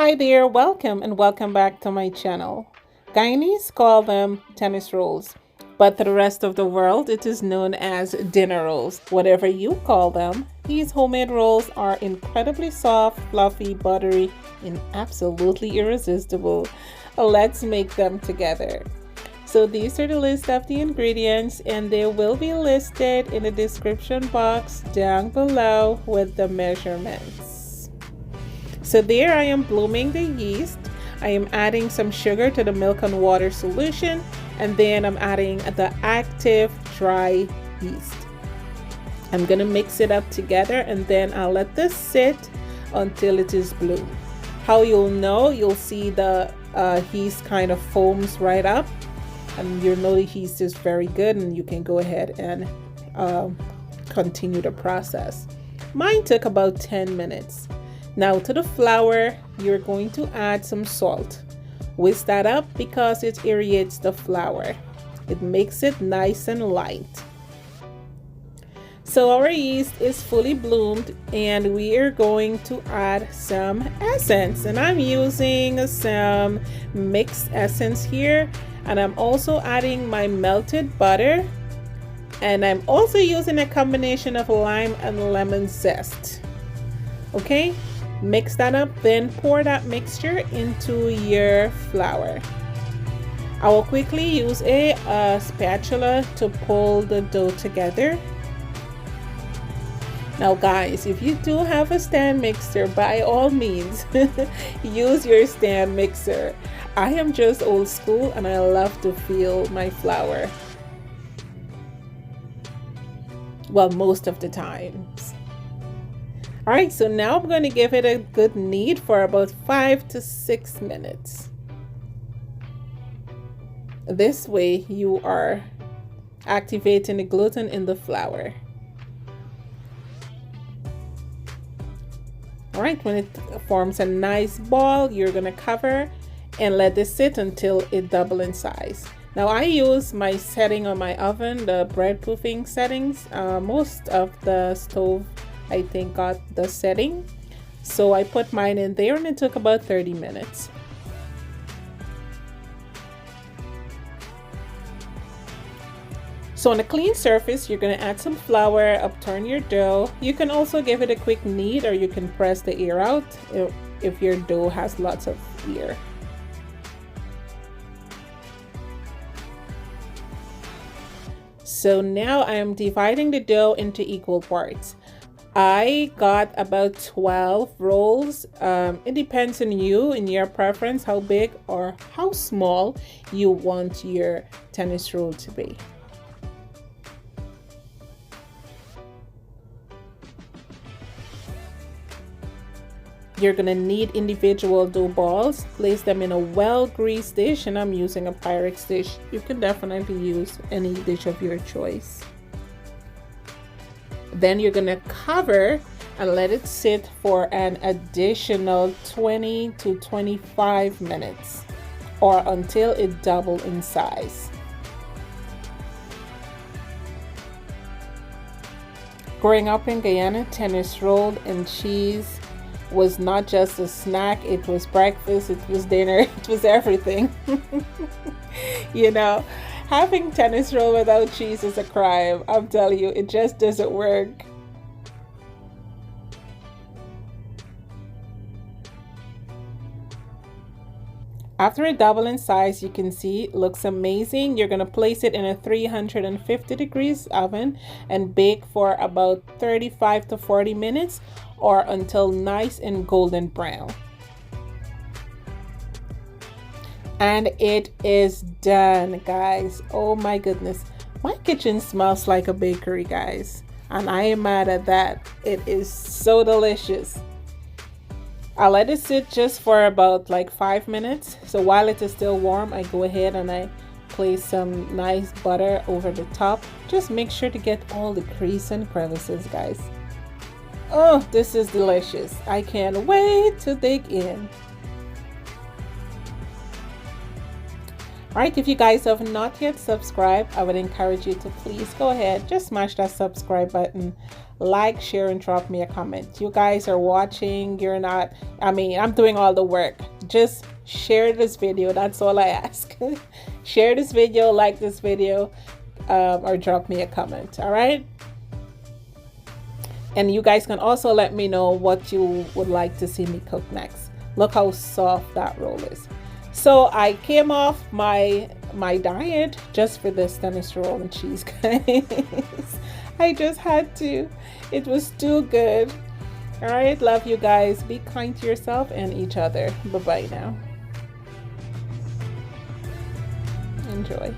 Hi there, welcome and welcome back to my channel. Guyanese call them tennis rolls, but to the rest of the world it is known as dinner rolls. Whatever you call them, these homemade rolls are incredibly soft, fluffy, buttery, and absolutely irresistible. Let's make them together. So these are the list of the ingredients and they will be listed in the description box down below with the measurements. So there I am blooming the yeast. I am adding some sugar to the milk and water solution, and then I'm adding the active dry yeast. I'm gonna mix it up together and then I'll let this sit until it is blue. How you'll know, you'll see the yeast kind of foams right up, and you'll know the yeast is very good, and you can go ahead and continue the process. Mine took about 10 minutes. Now to the flour, you're going to add some salt. Whisk that up because it aerates the flour. It makes it nice and light. So our yeast is fully bloomed and we are going to add some essence. And I'm using some mixed essence here. And I'm also adding my melted butter. And I'm also using a combination of lime and lemon zest. Okay? Mix that up, then pour that mixture into your flour. I will quickly use a spatula to pull the dough together. Now guys, if you do have a stand mixer, by all means, use your stand mixer. I am just old school and I love to feel my flour. Well, most of the times. All right, so now I'm going to give it a good knead for about 5 to 6 minutes. This way you are activating the gluten in the flour. All right, when it forms a nice ball, you're going to cover and let this sit until it doubles in size. Now I use my setting on my oven, the bread proofing settings. Most of the stove I think got the setting, so I put mine in there and it took about 30 minutes. So on a clean surface, you're going to add some flour, upturn your dough. You can also give it a quick knead or you can press the air out if your dough has lots of air. So now I am dividing the dough into equal parts. I got about 12 rolls. It depends on you and your preference, how big or how small you want your tennis roll to be. You're gonna need individual dough balls. Place them in a well-greased dish, and I'm using a Pyrex dish. You can definitely use any dish of your choice. Then you're gonna cover and let it sit for an additional 20 to 25 minutes or until it doubles in size. Growing up in Guyana, tennis roll and cheese was not just a snack, it was breakfast, it was dinner, it was everything. You know, having tennis roll without cheese is a crime. I'm telling you, it just doesn't work. After it doubles in size, you can see it looks amazing. You're gonna place it in a 350 degrees oven and bake for about 35 to 40 minutes or until nice and golden brown. And it is done, guys. Oh my goodness, my kitchen smells like a bakery, guys, and I am mad at that. It is so delicious. I let it sit just for about like 5 minutes. So while it is still warm, I go ahead and I place some nice butter over the top. Just make sure to get all the crease and crevices, guys. Oh, this is delicious. I can't wait to dig in. Alright, if you guys have not yet subscribed, I would encourage you to please go ahead, just smash that subscribe button. like, share, and drop me a comment. You guys are watching, you're not, I mean, I'm doing all the work. Just share this video, that's all I ask. Share this video, like this video, or drop me a comment. All right, and you guys can also let me know what you would like to see me cook next. Look how soft that roll is. So I came off my diet just for this tennis roll and cheese, guys. I just had to. It was too good. All right, love you guys. Be kind to yourself and each other. Bye-bye now. Enjoy.